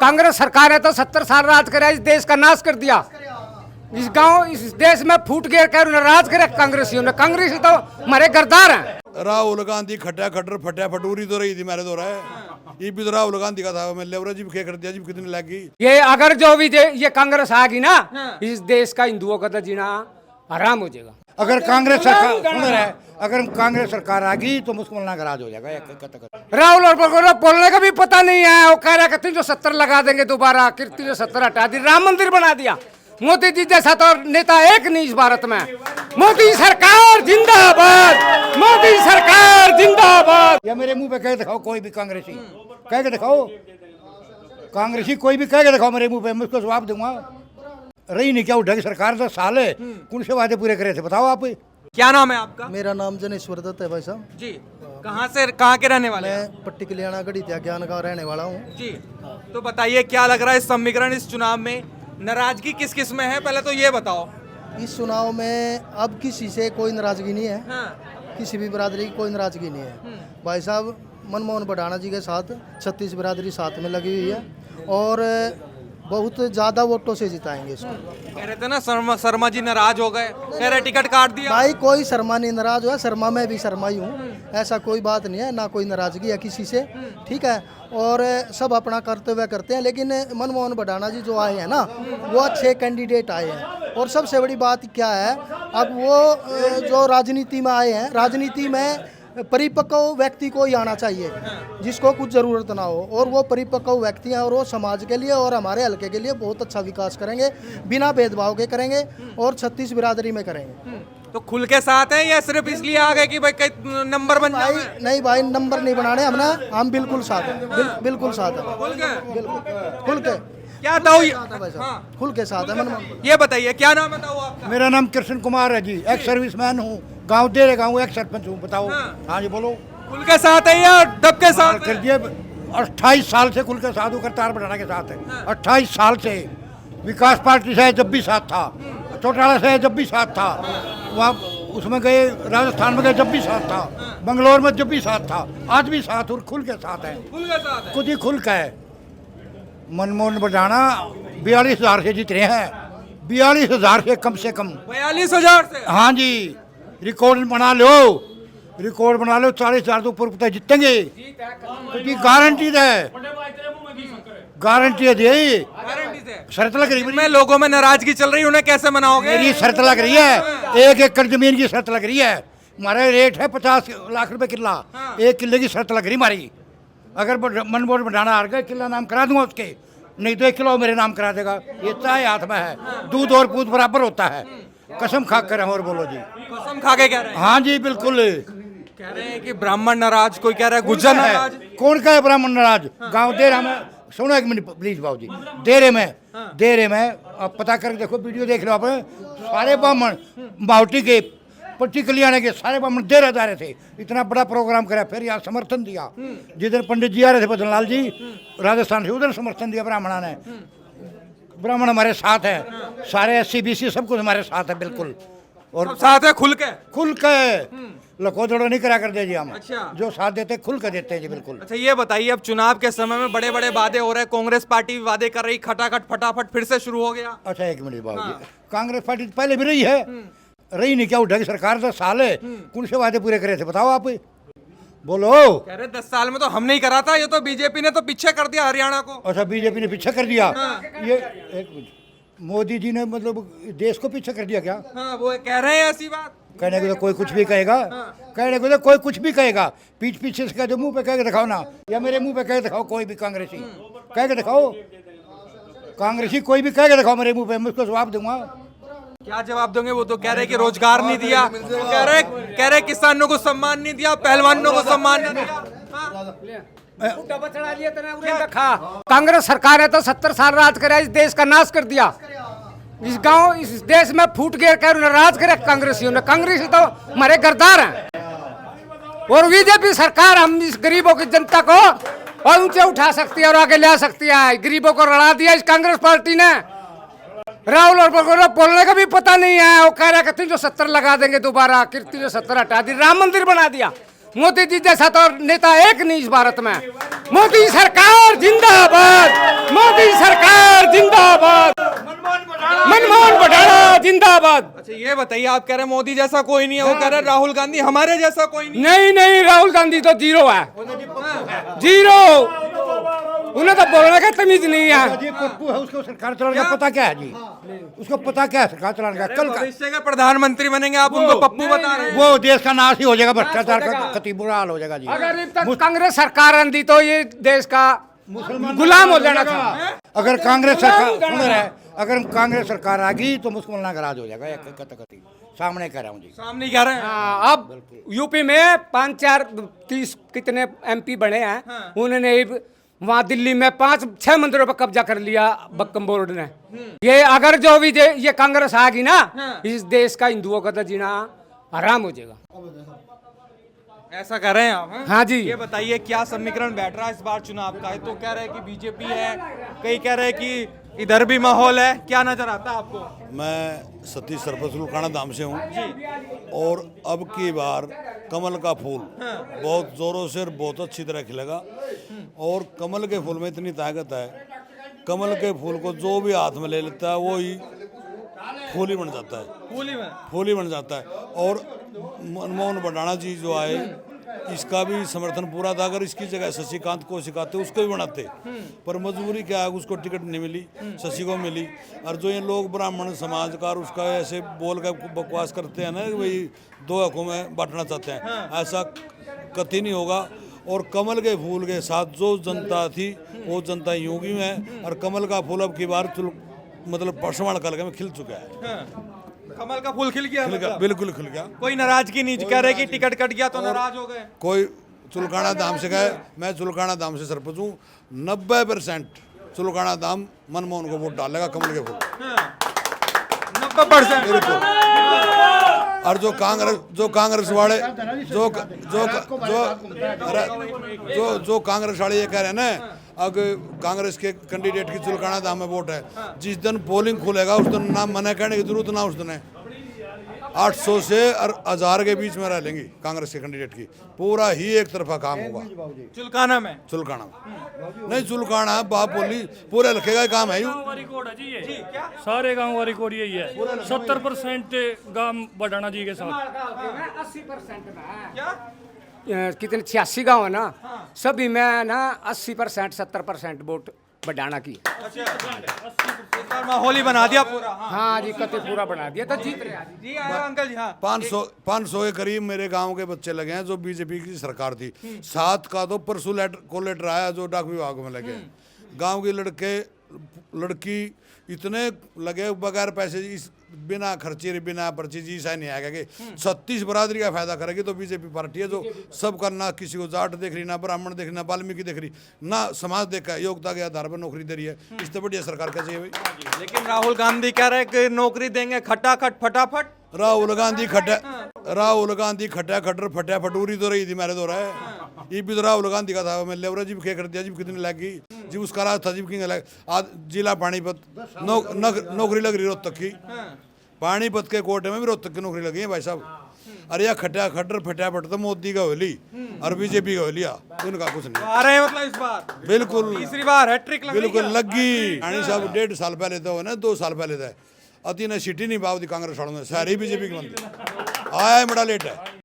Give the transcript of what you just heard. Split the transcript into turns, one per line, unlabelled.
कांग्रेस सरकार है तो 70 साल राज करे, इस देश का नाश कर दिया। इस गांव इस देश में फूट गए कर राज करे कांग्रेसियों ने। कांग्रेसी तो हमारे गद्दार हैं।
राहुल गांधी खट्टा खटर फटा फटूरी तो रही थी मेरे तो रहा ये भी तो राहुल गांधी का था। मैं लेवरा जी कर दिया जी कितनी लगी।
ये अगर जो भी ये कांग्रेस आ गई ना, इस देश का हिंदुओं का तो जीना आराम हो जाएगा।
अगर कांग्रेस सरकार सुन रहा है, अगर कांग्रेस सरकार आ गई तो मुश्किल नाराज हो जाएगा।
राहुल और बोलने का भी पता नहीं है। वो कह रहा कहते जो 70 लगा देंगे दोबारा, कीर्ति जो 70 हटा दी, राम मंदिर बना दिया। मोदी जी जैसा तो नेता एक नहीं इस भारत में। मोदी सरकार जिंदाबाद, मोदी सरकार जिंदाबाद।
या मेरे मुंह पे कह दिखाओ कोई भी कांग्रेसी, कह के दिखाओ कांग्रेसी कोई भी कह के दिखाओ मेरे मुंह पे, मैं उसको जवाब दूंगा। रही नहीं क्या उठेगी सरकार 10 साल है, कौन से वादे पूरे करे थे बताओ आप।
क्या नाम है आपका?
मेरा नाम जनेश्वर दत्त है भाई साहब
जी। कहाँ के रहने वाले हैं?
मैं पट्टी कल्याणा गढ़ी ज्ञान का रहने वाला हूँ
जी। तो बताइए क्या लग रहा है इस समीकरण, इस चुनाव में नाराजगी किस किस में है, पहले तो ये बताओ।
इस चुनाव में अब किसी से कोई नाराजगी नहीं है।
हाँ।
किसी भी बिरादरी की कोई नाराजगी नहीं है भाई साहब। मनमोहन बढ़ाना जी के साथ 36 बिरादरी साथ में लगी हुई है और बहुत ज्यादा वोटों से जिताएंगे इसको।
कह रहे थे ना शर्मा जी नाराज हो गए, कह रहे टिकट काट दिया।
भाई कोई शर्मा नहीं नाराज हुआ, शर्मा मैं भी शर्मा ही हूँ, ऐसा कोई बात नहीं है, ना कोई नाराजगी है किसी से, ठीक है। और सब अपना कर्तव्य करते हैं, लेकिन मनमोहन बढ़ाना जी जो आए हैं ना, वो अच्छे कैंडिडेट आए हैं। और सबसे बड़ी बात क्या है, अब वो जो राजनीति में आए हैं, राजनीति में परिपक्व व्यक्ति को ही आना चाहिए जिसको कुछ ज़रूरत ना हो, और वो परिपक्व व्यक्ति हैं और वो समाज के लिए और हमारे हल्के के लिए बहुत अच्छा विकास करेंगे, बिना भेदभाव के करेंगे और 36 बिरादरी में करेंगे।
तो खुल के साथ है या सिर्फ इसलिए आ गए कि भाई कई नंबर बन
भाई
जाए?
नहीं भाई, नंबर नहीं बनाने हम बिल्कुल साथ हैं, बिल्कुल साथ हैं,
खुल के?
बिल्कुल खुल के
क्या दाऊ?
हाँ, खुल के साथ है मनमोहन।
ये बताइए क्या नाम है दाऊ आपका?
मेरा नाम कृष्ण कुमार है जी, एक्स सर्विसमैन हूँ, गाँव देरे गाँव एक सरपंच हूँ। बताओ। हाँ जी बोलो।
खुल के साथ है या दब के साथ
कर
है?
दिए 28 साल से खुल के साथ हूँ, करतार बढ़ाना के साथ है। 28 साल से विकास पार्टी से जब भी साथ था, चौटाला से जब भी साथ था, वहाँ उसमें गए, राजस्थान में गए जब भी साथ था, बंगलोर में जब भी साथ था, आज भी साथ और खुल के साथ है।
खुल के साथ है।
खुद ही खुल का है। मनमोहन बढ़ाना 42,000 से जीत रहे हैं, 42,000 से कम से कम।
42,000 से?
हाँ जी, रिकॉर्ड बना लो, रिकॉर्ड बना लो। 40,000 तो ऊपर जीतेंगे, क्योंकि गारंटी है, गारंटी है जी,
गारंटी से।
शर्त लग रही
में लोगों में नाराजगी चल रही है, उन्हें कैसे मनाओगे?
मेरी शर्त लग रही है, 1 एकड़ जमीन की शर्त लग रही है। हमारा रेट है 50 लाख रुपए किला, 1 किले की शर्त लग रही हमारी। अगर मनमोहन बढ़ाना हार गए, किला नाम करा दूंगा उसके, नहीं तो 1 किलो मेरे नाम करा देगा। ये चाय हाथ में है, दूध और पूत बराबर होता है। कसम खा कर और बोलो जी।
कसम खा के कह रहे हैं?
हाँ जी बिल्कुल।
कह रहे हैं कि ब्राह्मण नाराज, कोई कह रहा है गुज्जर नाराज।
कौन का है ब्राह्मण नाराज? गाँव देरा में, सुनो 1 मिनट प्लीज बाबू जी, देरे में आप पता करके देखो, वीडियो देख लो आप, सारे ब्राह्मण बावटी के, पट्टी कल्याण के सारे ब्राह्मण देरा जा रहे थे। इतना बड़ा प्रोग्राम करा, फिर यहाँ समर्थन दिया। जिधर पंडित जी आ रहे थे बदनलाल जी राजस्थान से, उधर समर्थन दिया ब्राह्मणा ने। ब्राह्मण हमारे साथ है, सारे SC BC सब कुछ हमारे साथ है बिल्कुल। और
साथ है खुल के?
खुल के लकोदड़ो नहीं करा कर दे जी हम।
अच्छा।
जो साथ देते खुल कर देते हैं जी बिल्कुल।
अच्छा ये बताइए, अब चुनाव के समय में बड़े बड़े वादे हो रहे हैं, कांग्रेस पार्टी भी वादे कर रही, खटाखट फटाफट फिर से शुरू हो गया।
अच्छा 1 मिनट बाबू जी, कांग्रेस पार्टी तो पहले भी रही है, रही नहीं क्या उठेगी सरकार 10 साल है, कौन से वादे पूरे करे थे बताओ आप, बोलो।
कह रहे 10 साल में तो हम नहीं करा था, ये तो बीजेपी ने तो पीछे कर दिया हरियाणा को।
अच्छा बीजेपी ने पीछे कर दिया। ये 1 मिनट, मोदी जी ने मतलब देश को पीछे कर दिया क्या?
हाँ वो कह रहे हैं ऐसी बात।
कहने को तो कोई कुछ भी कहेगा, कहने को तो कोई कुछ भी कहेगा, पीछे से कह दो, मुंह पे कह के दिखाओ ना, या मेरे मुंह पे कह के दिखाओ कोई भी कांग्रेसी, कह के दिखाओ कांग्रेसी कोई भी कह के दिखाओ मेरे मुंह पे, मैं उसको जवाब दूंगा।
क्या जवाब दोगे? वो तो कह रहे कि रोजगार नहीं दिया, कह रहे किसानों को सम्मान नहीं दिया, पहलवानों को सम्मान नहीं दिया।
कांग्रेस सरकार है तो 70 साल राज करे, इस देश का नाश कर दिया। इस गांव इस देश में फूट गए कर राज करे कांग्रेसियों ने। कांग्रेसी तो हमारे गद्दार हैं। और बीजेपी सरकार हम इस गरीबों की जनता को और ऊंचे उठा सकती है और आगे ले सकती है। गरीबों को रड़ा दिया इस कांग्रेस पार्टी ने। राहुल और बोलने का भी पता नहीं है। वो कह रहा कहते जो 70 लगा देंगे दोबारा, कीर्ति जो 70 हटा दी, राम मंदिर बना दिया। मोदी जी जैसा तो नेता एक नहीं इस भारत में। मोदी सरकार जिंदाबाद, मोदी सरकार जिंदाबाद, मनमोहन बढ़ाना जिंदाबाद।
अच्छा ये बताइए, आप कह रहे हैं मोदी जैसा कोई नहीं है, वो कह रहे हैं राहुल गांधी हमारे जैसा कोई नहीं।
नहीं नहीं, राहुल गांधी तो जीरो है, जीरो। उन्हें तो बोलने का तमीज नहीं है।
जी पप्पू है, उसको सरकार चलाने का पता क्या है जी? उसको पता क्या है सरकार चलाने का? कल का
भविष्य के प्रधानमंत्री बनेंगे, आप उनको पप्पू बता रहे हैं।
वो देश का नाश ही हो जाएगा, भ्रष्टाचार का कति बुरा हाल हो जाएगा जी।
अगर अब तक कांग्रेस सरकार आंदी तो ये देश का गुलाम हो जाना था।
अगर कांग्रेस सरकार सुन रहे हैं, अगर कांग्रेस सरकार आ गई तो मुसलमान का राज हो जाएगा, कति सामने कह रहा हूँ जी।
सामने कह रहे हैं।
हाँ, अब यूपी में 5-4-30 कितने MP बने हैं, उन्होंने वहाँ दिल्ली में 5-6 मंदिरों पर कब्जा कर लिया बक्कम बोर्ड ने। ये अगर जो भी ये कांग्रेस आ गई ना, इस देश का हिंदुओं का तो जीना आराम हो जाएगा।
ऐसा कह रहे हैं आप? हैं?
हाँ जी।
ये बताइए क्या समीकरण बैठ रहा है इस बार चुनाव का? तो कह रहे हैं कि बीजेपी है, कई कह रहे हैं कि इधर भी माहौल है, क्या नजर आता है आपको?
मैं सतीश सरपंच लुकाना धाम से हूँ और अब की बार कमल का फूल बहुत जोरों से और बहुत अच्छी तरह खिलेगा। और कमल के फूल में इतनी ताकत है, कमल के फूल को जो भी हाथ में ले लेता है वो ही फूल ही बन जाता है, फूल ही बन जाता है। और मनमोहन बढ़ाना जी जो आए, इसका भी समर्थन पूरा था। अगर इसकी जगह शशिकांत को सिखाते उसको भी बनाते, पर मजबूरी क्या है, उसको टिकट नहीं मिली, शशि को मिली। और जो ये लोग ब्राह्मण समाज का और उसका ऐसे बोल कर बकवास करते हैं ना कि भाई दो हकों में बांटना चाहते हैं, ऐसा कतई नहीं होगा। और कमल के फूल के साथ जो जनता थी वो जनता यूं ही है। और कमल का फूल अब की बार मतलब परसवाड़ कलके में खिल चुका है।
कमल का फूल खिल गया, मतलब?
बिल्कुल खिल गया।
कोई नाराजगी नहीं कह रहे कि टिकट कट गया तो नाराज हो गए?
कोई चुलकाना धाम से गए, मैं चुलकाना धाम से सरपंच हूँ, 90% चुलकाना धाम मनमोहन को वोट डालेगा कमल के फूल।
90%।
और जो कांग्रेस वाले जो कांग्रेस वाले ये कह रहे हैं ना, अगर कांग्रेस के कैंडिडेट की चुलकाना धाम में वोट है, जिस दिन पोलिंग खुलेगा उस दिन नाम मना करने की जरूरत ना, उस दिन 800 से और 1000 के बीच में रह लेंगी कांग्रेस के कैंडिडेट की। पूरा ही एक तरफा काम होगा
चुलकाना में।
चुलकाना में नहीं, चुलकाना बाप बोली पूरे इलाके का काम है।
गाँव वाली कोड है जी ये, सारे गांव वाली कोड यही है। 70% गांव बढ़ाना जी के साथ।
80% कितने 86 गाँव है ना, सभी में ना 80% 70% वोट बढ़ाना की।
माहौल ही बना दिया पूरा।
हाँ जी, कते पूरा बना दिया तो जीत रहे हैं।
जी आया अंकल जी। हाँ
500 के करीब मेरे गांव के बच्चे लगे हैं जो बीजेपी की सरकार थी। 7 का तो परसों लेटर आया जो डाक विभाग में लगे। गांव के लड़की इतने लगे बगैर पैसे, इस बिना खर्चे बिना पर्ची जी ऐसा नहीं आएगा कि 36 बरादरी का फायदा करेगी। तो बीजेपी पार्टी है जो सबका, ना किसी को जाट देख रही, ना ब्राह्मण देख रही, ना वाल्मीकि देख रही, ना समाज देखा, योग्यता के आधार पर नौकरी दे रही है। इससे बढ़िया सरकार क्या चाहिए भाई?
लेकिन राहुल गांधी कह रहे हैं कि नौकरी देंगे खटाखट फटाफट।
राहुल गांधी खटा खटर फटा फटूरी तो रही थी मेरे दो रहा है। ये भी तो राहुल गांधी का था, मैं लेवरा जी खे कर दिया जी, कितनी लगी जी, उसका राज था जी किंग लग। आज जिला पानीपत नौकरी लग रही रोहतक की, पानीपत के कोटे में भी रोहतक की नौकरी लगी है भाई साहब। अरे यार खटा खटर फटा फट तो मोदी का होली और बीजेपी का होलिया, उनका कुछ नहीं
आ रहे हैं मतलब इस बार
बिल्कुल
तीसरी बार हैट्रिक लग
बिल्कुल लगी। रानी साहब 1.5 साल पहले तो ना 2 साल पहले था, अति ने सीटी नहीं बाव दी कांग्रेस वालों ने, सारी बीजेपी की मंदी आया है, बड़ा लेट है।